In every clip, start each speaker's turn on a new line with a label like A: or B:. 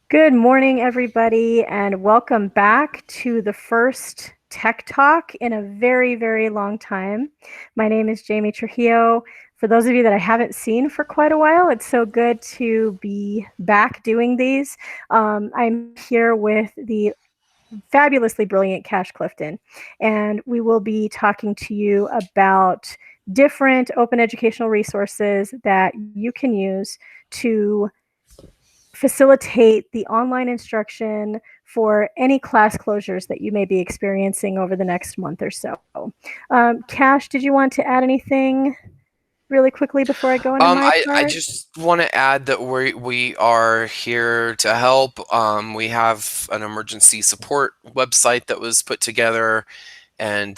A: Good morning, everybody, and welcome back to the first Tech Talk in a very, very long time. My name is Jamie Trujillo. For those of you that I haven't seen for quite a while, it's so good to be back doing these. I'm here with the fabulously brilliant Cash Clifton, and we will be talking to you about different open educational resources that you can use to facilitate the online instruction for any class closures that you may be experiencing over the next month or so. Cash, did you want to add anything really quickly before I go into my
B: I
A: part?
B: just want to add that we are here to help. We have an emergency support website that was put together, and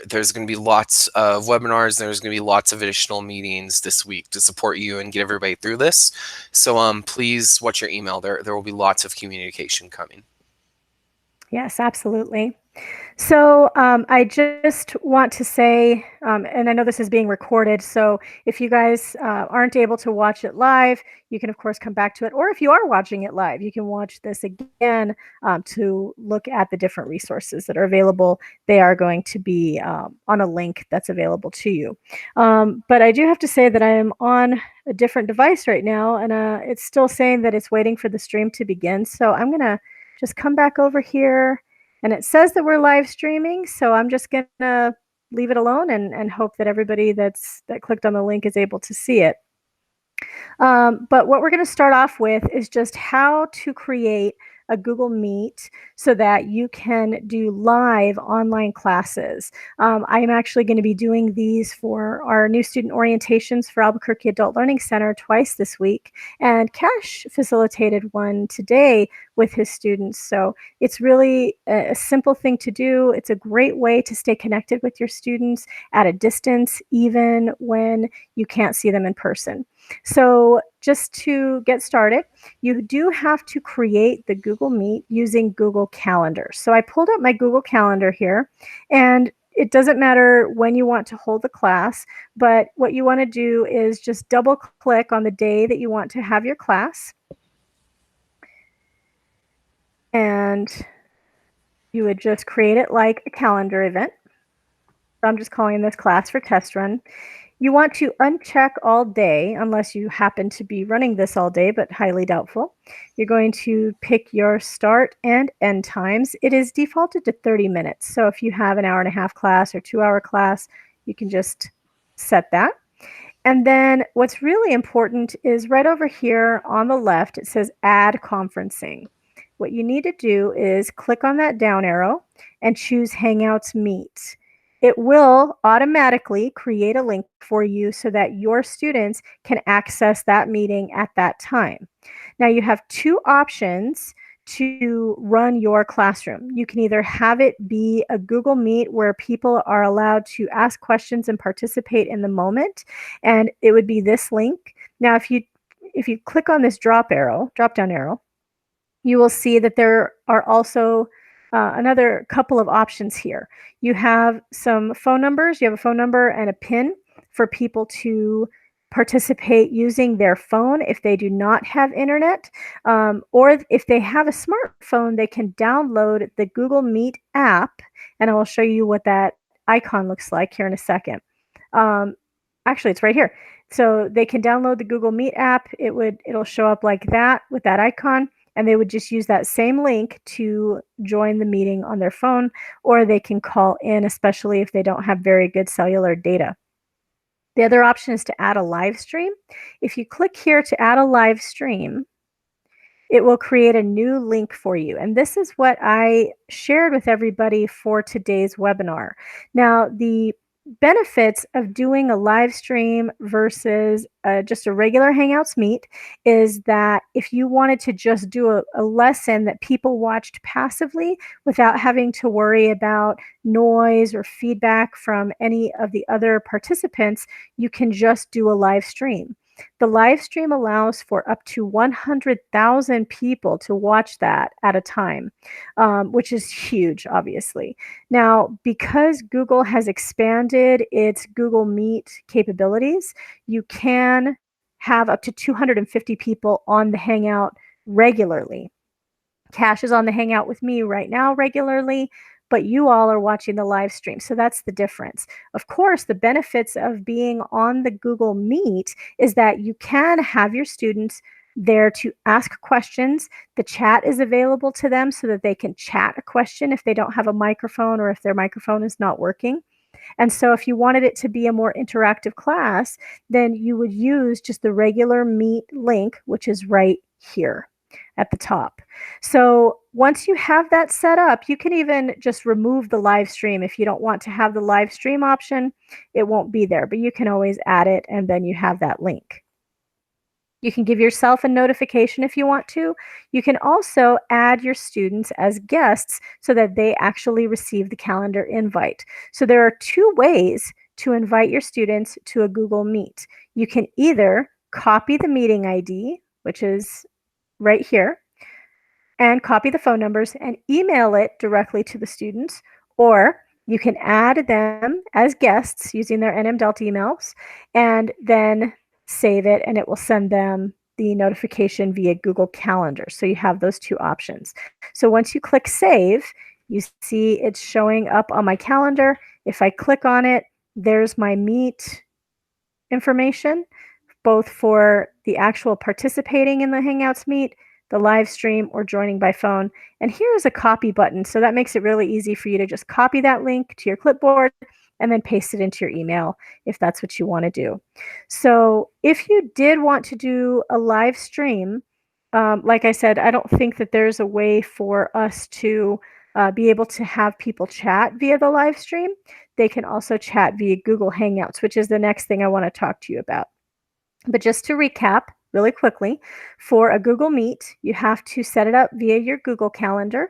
B: there's going to be lots of webinars. There's going to be lots of additional meetings this week to support you and get everybody through this. So please watch your email. There will be lots of communication coming.
A: Yes, absolutely. So I just want to say, and I know this is being recorded, so if you guys aren't able to watch it live, you can of course come back to it, or if you are watching it live, you can watch this again to look at the different resources that are available. They are going to be on a link that's available to you. But I do have to say that I am on a different device right now, and it's still saying that it's waiting for the stream to begin. So I'm going to just come back over here, and it says that we're live streaming, so I'm just gonna leave it alone and hope that everybody that clicked on the link is able to see it. But what we're going to start off with is just how to create a Google Meet so that you can do live online classes. I'm actually going to be doing these for our new student orientations for Albuquerque Adult Learning Center twice this week, and Cash facilitated one today with his students. So it's really a simple thing to do. It's a great way to stay connected with your students at a distance, even when you can't see them in person. So just to get started, you do have to create the Google Meet using Google Calendar. So I pulled up my Google Calendar here, and it doesn't matter when you want to hold the class, but what you want to do is just double click on the day that you want to have your class. And you would just create it like a calendar event. So I'm just calling this class for test run. You want to uncheck all day unless you happen to be running this all day, but highly doubtful. You're going to pick your start and end times. It is defaulted to 30 minutes. So if you have an hour and a half class or 2-hour class, you can just set that. And then what's really important is right over here on the left, it says add conferencing. What you need to do is click on that down arrow and choose Hangouts Meet. It will automatically create a link for you so that your students can access that meeting at that time. Now you have two options to run your classroom. You can either have it be a Google Meet where people are allowed to ask questions and participate in the moment, and it would be this link. Now if you click on this drop down arrow, you will see that there are also another couple of options here. You have some phone numbers. You have a phone number and a PIN for people to participate using their phone if they do not have internet, or if they have a smartphone, they can download the Google Meet app, and I will show you what that icon looks like here in a second. Actually, it's right here. So they can download the Google Meet app. It'll show up like that with that icon, and they would just use that same link to join the meeting on their phone, or they can call in, especially if they don't have very good cellular data. The other option is to add a live stream. If you click here to add a live stream, it will create a new link for you. And this is what I shared with everybody for today's webinar. Now, the benefits of doing a live stream versus just a regular Hangouts Meet is that if you wanted to just do a lesson that people watched passively without having to worry about noise or feedback from any of the other participants, you can just do a live stream. The live stream allows for up to 100,000 people to watch that at a time, which is huge, obviously. Now, because Google has expanded its Google Meet capabilities, you can have up to 250 people on the Hangout regularly. Cash is on the Hangout with me right now regularly, but you all are watching the live stream. So that's the difference. Of course, the benefits of being on the Google Meet is that you can have your students there to ask questions. The chat is available to them so that they can chat a question if they don't have a microphone or if their microphone is not working. And so if you wanted it to be a more interactive class, then you would use just the regular Meet link, which is right here at the top. So once you have that set up, you can even just remove the live stream. If you don't want to have the live stream option, it won't be there, but you can always add it and then you have that link. You can give yourself a notification if you want to. You can also add your students as guests so that they actually receive the calendar invite. So there are two ways to invite your students to a Google Meet. You can either copy the meeting ID, which is right here, and copy the phone numbers and email it directly to the students, or you can add them as guests using their NM Delta emails and then save it, and it will send them the notification via Google Calendar. So you have those two options. So once you click save, you see it's showing up on my calendar. If I click on it, there's my Meet information, both for the actual participating in the Hangouts Meet, the live stream, or joining by phone. And here is a copy button. So that makes it really easy for you to just copy that link to your clipboard and then paste it into your email if that's what you want to do. So if you did want to do a live stream, like I said, I don't think that there's a way for us to be able to have people chat via the live stream. They can also chat via Google Hangouts, which is the next thing I want to talk to you about. But just to recap really quickly, for a Google Meet, you have to set it up via your Google Calendar,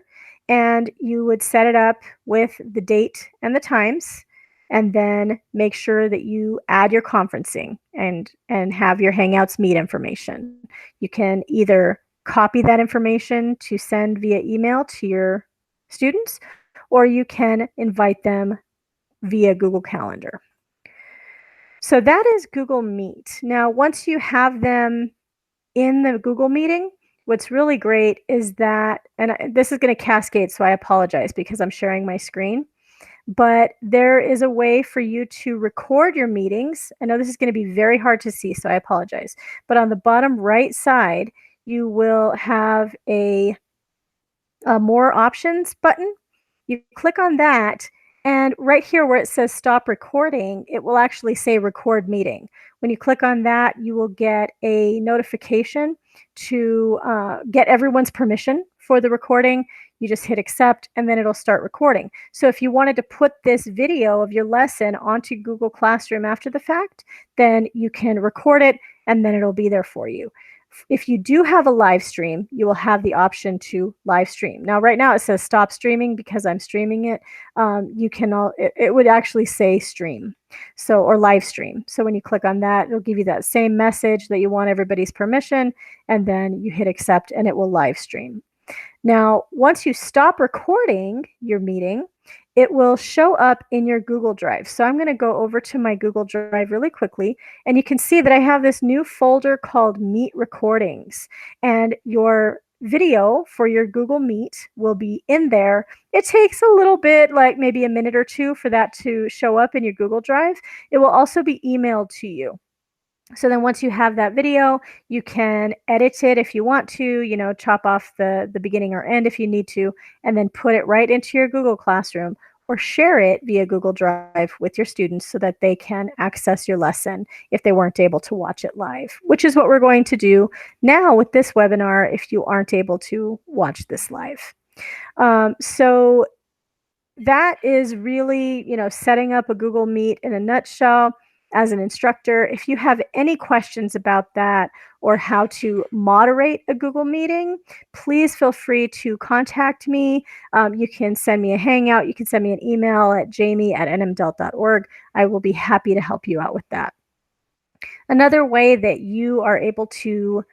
A: and you would set it up with the date and the times, and then make sure that you add your conferencing and have your Hangouts Meet information. You can either copy that information to send via email to your students, or you can invite them via Google Calendar. So that is Google Meet. Now, once you have them in the Google meeting, what's really great is that, and this is going to cascade, so I apologize because I'm sharing my screen, but there is a way for you to record your meetings. I know this is going to be very hard to see, so I apologize. But on the bottom right side, you will have a more options button. You click on that, and right here where it says stop recording, it will actually say record meeting. When you click on that, you will get a notification to get everyone's permission for the recording. You just hit accept, and then it'll start recording. So if you wanted to put this video of your lesson onto Google Classroom after the fact, then you can record it, and then it'll be there for you. If you do have a live stream, you will have the option to live stream. Now, right now it says stop streaming because I'm streaming it. It would actually say stream, so, or live stream. So when you click on that, it'll give you that same message that you want everybody's permission, and then you hit accept and it will live stream. Now, once you stop recording your meeting, it will show up in your Google Drive. So I'm going to go over to my Google Drive really quickly, and you can see that I have this new folder called Meet Recordings, and your video for your Google Meet will be in there. It takes a little bit, like maybe a minute or two, for that to show up in your Google Drive. It will also be emailed to you. So then once you have that video, you can edit it if you want to, chop off the beginning or end if you need to, and then put it right into your Google Classroom, or share it via Google Drive with your students so that they can access your lesson if they weren't able to watch it live, which is what we're going to do now with this webinar if you aren't able to watch this live. So that is really, setting up a Google Meet in a nutshell as an instructor. If you have any questions about that or how to moderate a Google meeting, please feel free to contact me. You can send me a Hangout. You can send me an email at jamie@nmdelt.org. I will be happy to help you out with that. Another way that you are able to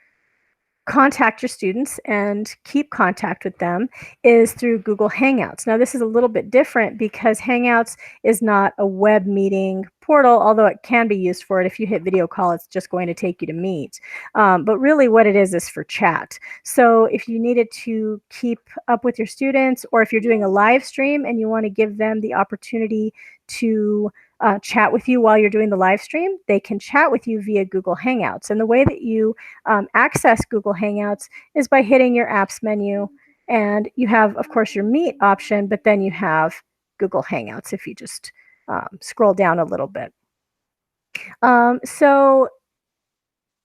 A: contact your students and keep contact with them is through Google Hangouts. Now, this is a little bit different because Hangouts is not a web meeting portal, although it can be used for it. If you hit video call, it's just going to take you to Meet. But really what it is for chat. So if you needed to keep up with your students, or if you're doing a live stream and you want to give them the opportunity to chat with you while you're doing the live stream, they can chat with you via Google Hangouts. And the way that you access Google Hangouts is by hitting your apps menu, and you have, of course, your Meet option, but then you have Google Hangouts if you just scroll down a little bit. So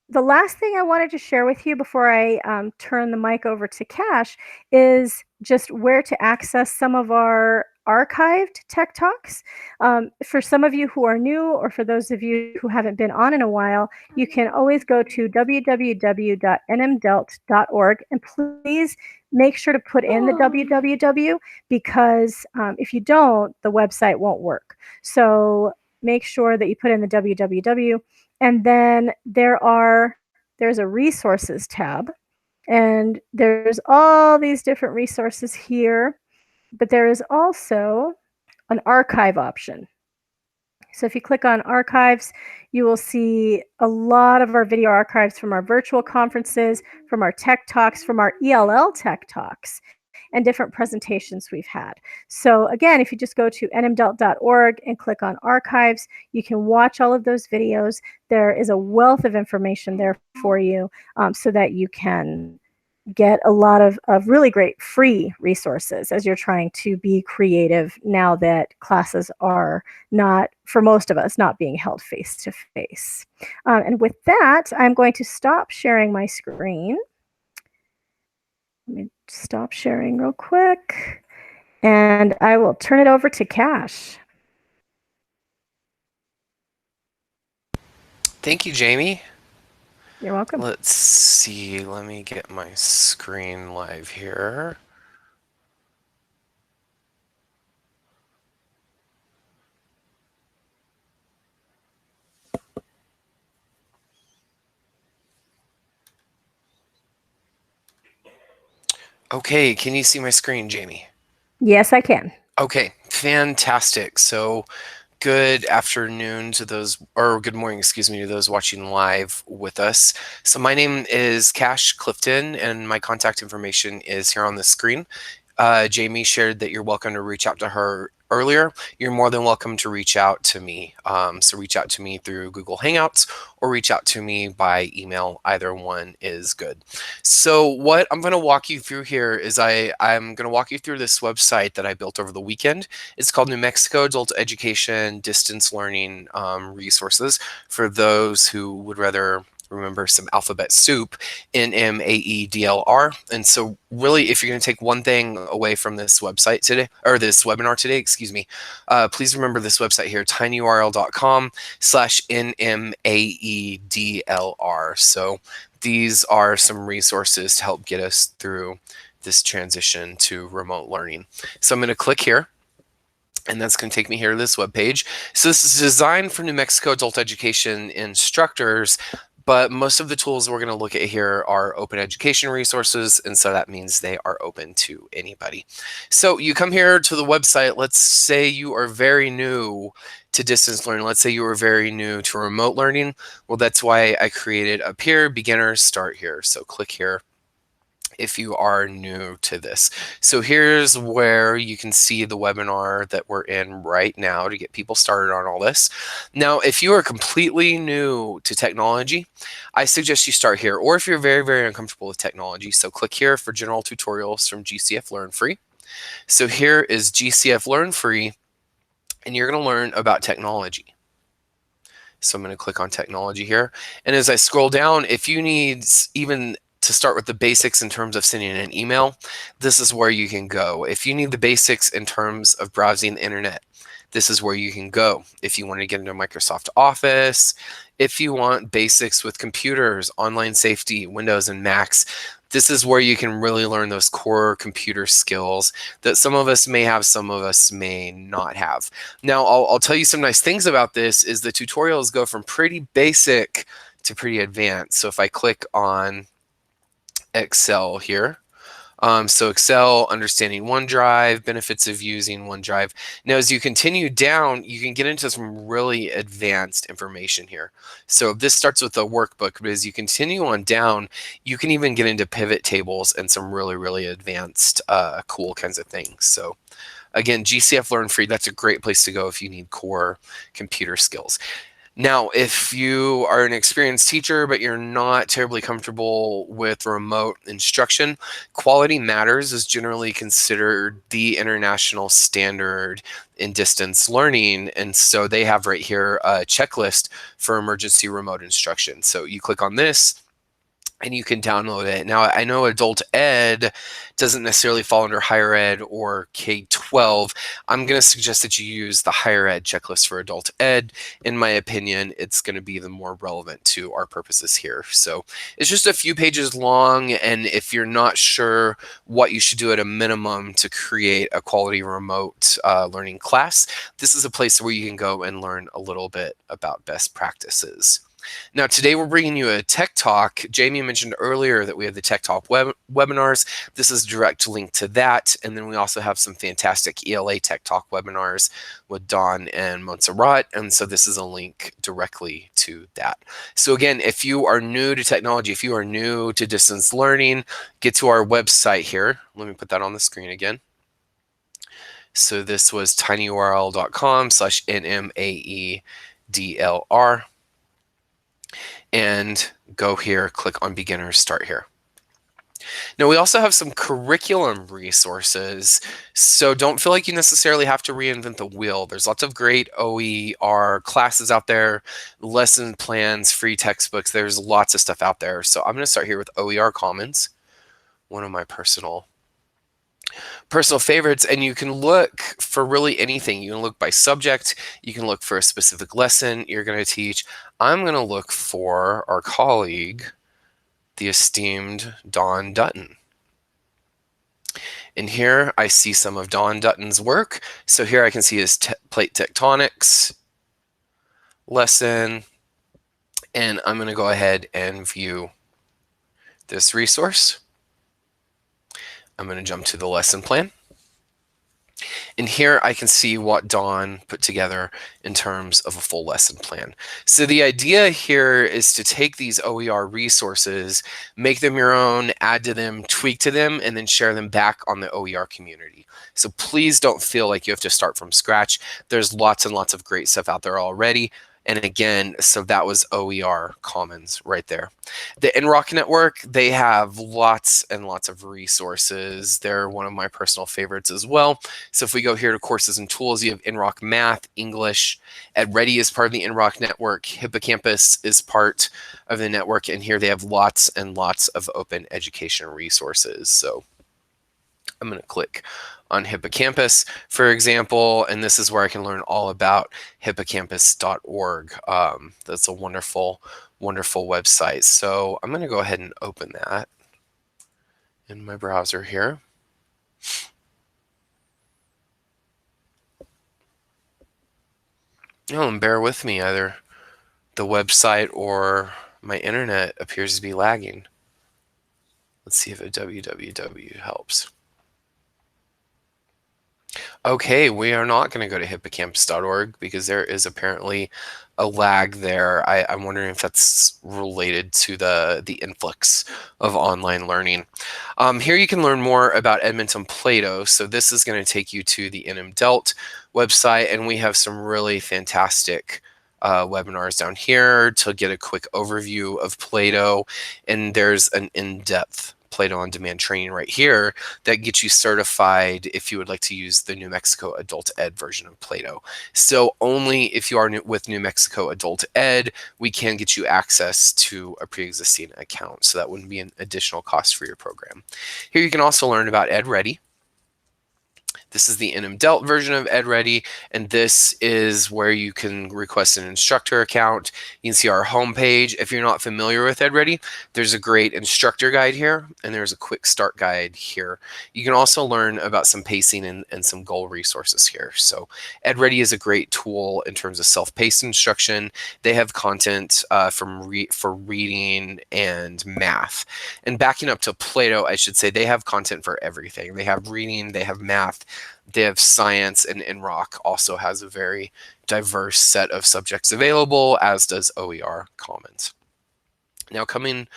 A: the last thing I wanted to share with you before I turn the mic over to Cash is just where to access some of our archived Tech Talks. For some of you who are new, or for those of you who haven't been on in a while, you can always go to www.nmdelt.org, and please make sure to put in the www, because if you don't, the website won't work. So make sure that you put in the www. And then there's a resources tab, and there's all these different resources here, but there is also an archive option. So if you click on archives, you will see a lot of our video archives from our virtual conferences, from our Tech Talks, from our ELL Tech Talks, and different presentations we've had. So again, if you just go to nmdelt.org and click on archives, you can watch all of those videos. There is a wealth of information there for you, so that you can get a lot of really great free resources as you're trying to be creative now that classes are not, for most of us, not being held face to face. And with that, I'm going to stop sharing my screen. Let me stop sharing real quick, and I will turn it over to Cash.
B: Thank you, Jamie.
A: You're welcome.
B: Let's see. Let me get my screen live here. Okay, can you see my screen, Jamie?
A: Yes, I can.
B: Okay, fantastic. So good afternoon to those, or good morning, excuse me, to those watching live with us. So my name is Cash Clifton, and my contact information is here on the screen. Jamie shared that you're welcome to reach out to her earlier. You're more than welcome to reach out to me. So reach out to me through Google Hangouts, or reach out to me by email. Either one is good. So what I'm going to walk you through here is I'm going to walk you through this website that I built over the weekend. It's called New Mexico Adult Education Distance Learning Resources, for those who would rather remember some alphabet soup, NMAEDLR. And so really, if you're going to take one thing away from this website today, or this webinar today, excuse me, please remember this website here, tinyurl.com/NMAEDLR. So these are some resources to help get us through this transition to remote learning. So I'm going to click here, and that's going to take me here to this webpage. So this is designed for New Mexico adult education instructors, but most of the tools we're going to look at here are open education resources, and so that means they are open to anybody. So you come here to the website. Let's say you are very new to distance learning. Let's say you are very new to remote learning. Well, that's why I created up here, beginners, start here. So click here if you are new to this. So here's where you can see the webinar that we're in right now to get people started on all this. Now, if you are completely new to technology, I suggest you start here, or if you're very, very uncomfortable with technology, so click here for general tutorials from GCF Learn Free. So here is GCF Learn Free, and you're going to learn about technology. So I'm going to click on technology here. And as I scroll down, if you need even to start with the basics in terms of sending an email, this is where you can go. If you need the basics in terms of browsing the internet, this is where you can go. If you want to get into Microsoft Office, if you want basics with computers, online safety, Windows and Macs, this is where you can really learn those core computer skills that some of us may have, some of us may not have. Now, I'll tell you some nice things about this is the tutorials go from pretty basic to pretty advanced. So if I click on Excel here, So Excel, understanding OneDrive, benefits of using OneDrive. Now, as you continue down, you can get into some really advanced information here. So this starts with a workbook, but as you continue on down, you can even get into pivot tables and some really, really advanced, cool kinds of things. So again, GCF Learn Free, that's a great place to go if you need core computer skills. Now, if you are an experienced teacher, but you're not terribly comfortable with remote instruction, Quality Matters is generally considered the international standard in distance learning. And so they have right here a checklist for emergency remote instruction. So you click on this, and you can download it. Now, I know adult ed doesn't necessarily fall under higher ed or K-12. I'm going to suggest that you use the higher ed checklist for adult ed. In my opinion, it's going to be the more relevant to our purposes here. So it's just a few pages long, and if you're not sure what you should do at a minimum to create a quality remote learning class, this is a place where you can go and learn a little bit about best practices. Now, today we're bringing you a Tech Talk. Jamie mentioned earlier that we have the Tech Talk webinars. This is a direct link to that. And then we also have some fantastic ELA Tech Talk webinars with Dawn and Montserrat. And so this is a link directly to that. So again, if you are new to technology, if you are new to distance learning, get to our website here. Let me put that on the screen again. So this was tinyurl.com/NMAEDLR. And go here, click on beginners, start here. Now, we also have some curriculum resources, so don't feel like you necessarily have to reinvent the wheel. There's lots of great OER classes out there, lesson plans, free textbooks. There's lots of stuff out there. So I'm going to start here with OER Commons, one of my personal favorites, and you can look for really anything. You can look by subject, you can look for a specific lesson you're going to teach. I'm going to look for our colleague, the esteemed Dawn Dutton. And here I see some of Dawn Dutton's work. So here I can see his plate tectonics lesson, and I'm going to go ahead and view this resource. I'm going to jump to the lesson plan. And here I can see what Dawn put together in terms of a full lesson plan. So the idea here is to take these OER resources, make them your own, add to them, tweak to them, and then share them back on the OER community. So please don't feel like you have to start from scratch. There's lots and lots of great stuff out there already. And again, so that was OER Commons right there. The NROC network, they have lots and lots of resources. They're one of my personal favorites as well. So if we go here to courses and tools, you have NROC Math, English. EdReady is part of the NROC network. Hippocampus is part of the network. And here they have lots and lots of open education resources. So I'm going to click on Hippocampus, for example, and this is where I can learn all about hippocampus.org. That's a wonderful, wonderful website. So I'm going to go ahead and open that in my browser here. Oh, and bear with me, either the website or my internet appears to be lagging. Let's see if a www helps. Okay, we are not going to go to hippocampus.org because there is apparently a lag there. I'm wondering if that's related to the influx of online learning. Here you can learn more about Edmonton Plato. So this is going to take you to the NMDELT website, and we have some really fantastic webinars down here to get a quick overview of Plato, and there's an in-depth Plato on Demand training right here that gets you certified if you would like to use the New Mexico Adult Ed version of Plato. So only if you are with New Mexico Adult Ed, we can get you access to a pre-existing account. So that wouldn't be an additional cost for your program. Here you can also learn about EdReady. This is the NM version of EdReady, and this is where you can request an instructor account. You can see our homepage. If you're not familiar with EdReady, there's a great instructor guide here, and there's a quick start guide here. You can also learn about some pacing and some goal resources here. So EdReady is a great tool in terms of self-paced instruction. They have content for reading and math. And backing up to Plato, I should say, they have content for everything. They have reading, they have math, they have science, and Rock also has a very diverse set of subjects available, as does OER Commons. Now, coming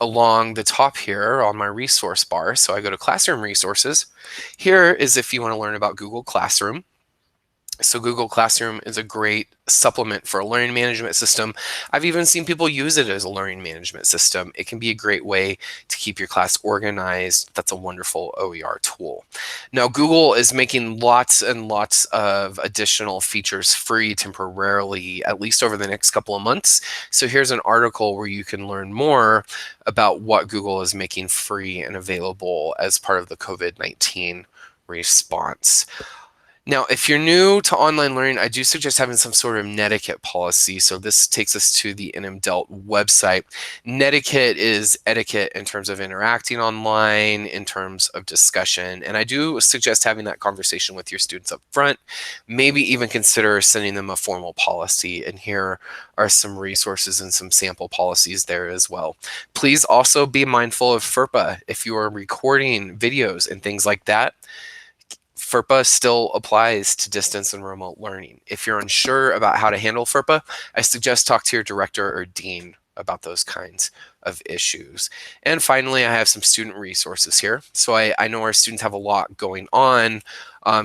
B: along the top here on my resource bar, so I go to Classroom Resources. Here is if you want to learn about Google Classroom. So Google Classroom is a great supplement for a learning management system. I've even seen people use it as a learning management system. It can be a great way to keep your class organized. That's a wonderful OER tool. Now, Google is making lots and lots of additional features free temporarily, at least over the next couple of months. So here's an article where you can learn more about what Google is making free and available as part of the COVID-19 response. Now, if you're new to online learning, I do suggest having some sort of netiquette policy. So this takes us to the NMDELT website. Netiquette is etiquette in terms of interacting online, in terms of discussion. And I do suggest having that conversation with your students up front, maybe even consider sending them a formal policy. And here are some resources and some sample policies there as well. Please also be mindful of FERPA. If you are recording videos and things like that, FERPA still applies to distance and remote learning. If you're unsure about how to handle FERPA, I suggest talk to your director or dean about those kinds of issues. And finally, I have some student resources here. So I know our students have a lot going on.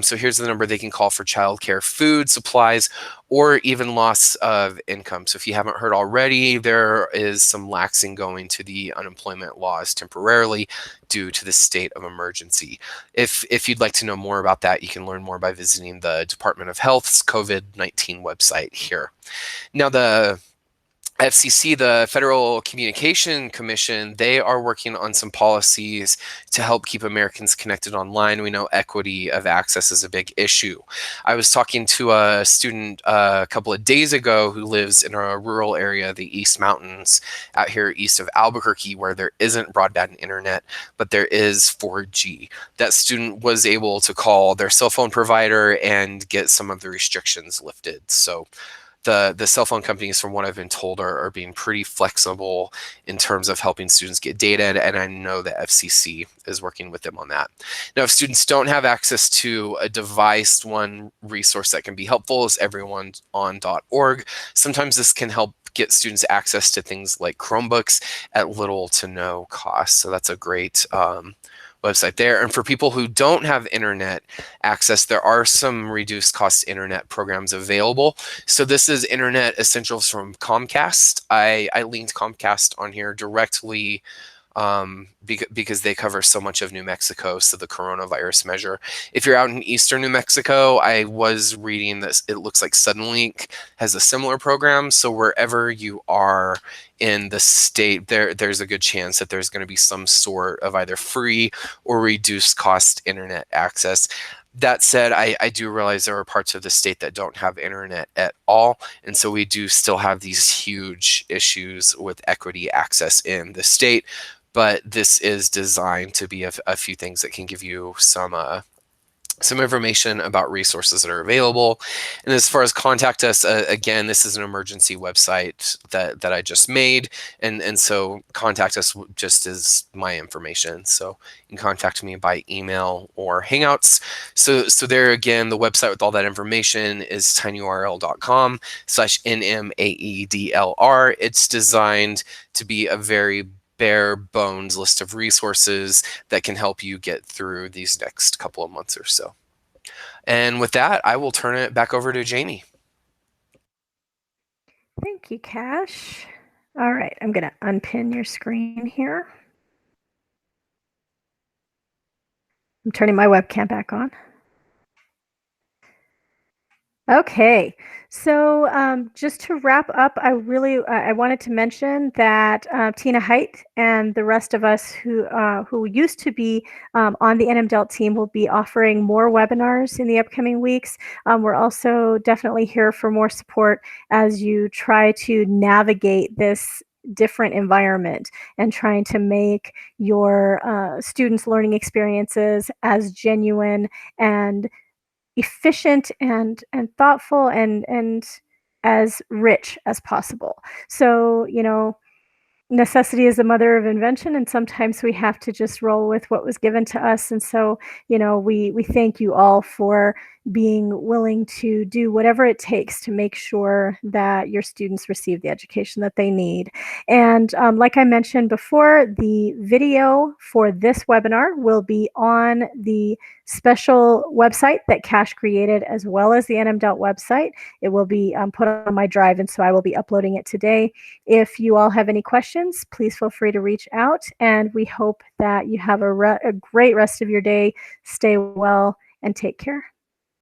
B: So here's the number they can call for childcare, food, supplies, or even loss of income. So if you haven't heard already, there is some laxing going to the unemployment laws temporarily due to the state of emergency. If you'd like to know more about that, you can learn more by visiting the Department of Health's COVID-19 website here. Now, the FCC, the Federal Communication Commission, they are working on some policies to help keep Americans connected online. We know equity of access is a big issue. I was talking to a student a couple of days ago who lives in a rural area, the East Mountains, out here east of Albuquerque, where there isn't broadband internet, but there is 4G. That student was able to call their cell phone provider and get some of the restrictions lifted. So the cell phone companies, from what I've been told, are being pretty flexible in terms of helping students get data, and I know the FCC is working with them on that. Now, if students don't have access to a device, one resource that can be helpful is everyoneon.org. Sometimes this can help get students access to things like Chromebooks at little to no cost. So that's a great website there. And for people who don't have internet access, there are some reduced cost internet programs available. So this is Internet Essentials from Comcast. I linked Comcast on here directly because they cover so much of New Mexico, so the coronavirus measure. If you're out in eastern New Mexico, I was reading this, it looks like Suddenlink has a similar program, so wherever you are in the state, there's a good chance that there's going to be some sort of either free or reduced cost internet access. That said, I do realize there are parts of the state that don't have internet at all, and so we do still have these huge issues with equity access in the state. But this is designed to be a few things that can give you some information about resources that are available. And as far as contact us, again, this is an emergency website that I just made. And so contact us just as my information. So you can contact me by email or Hangouts. So there again, the website with all that information is tinyurl.com/NMAEDLR. It's designed to be a very bare bones list of resources that can help you get through these next couple of months or so. And with that, I will turn it back over to Jamie.
A: Thank you, Cash. All right, I'm going to unpin your screen here. I'm turning my webcam back on. Okay, so just to wrap up, I wanted to mention that Tina Height and the rest of us who used to be on the NMDELT team will be offering more webinars in the upcoming weeks. We're also definitely here for more support as you try to navigate this different environment and trying to make your students' learning experiences as genuine and efficient and thoughtful and as rich as possible. So, necessity is the mother of invention, and sometimes we have to just roll with what was given to us. And so, we thank you all for being willing to do whatever it takes to make sure that your students receive the education that they need. And like I mentioned before, the video for this webinar will be on the special website that Cash created, as well as the NMDELT website. It will be put on my drive, and so I will be uploading it today. If you all have any questions, please feel free to reach out, and we hope that you have a great rest of your day. Stay well and take care.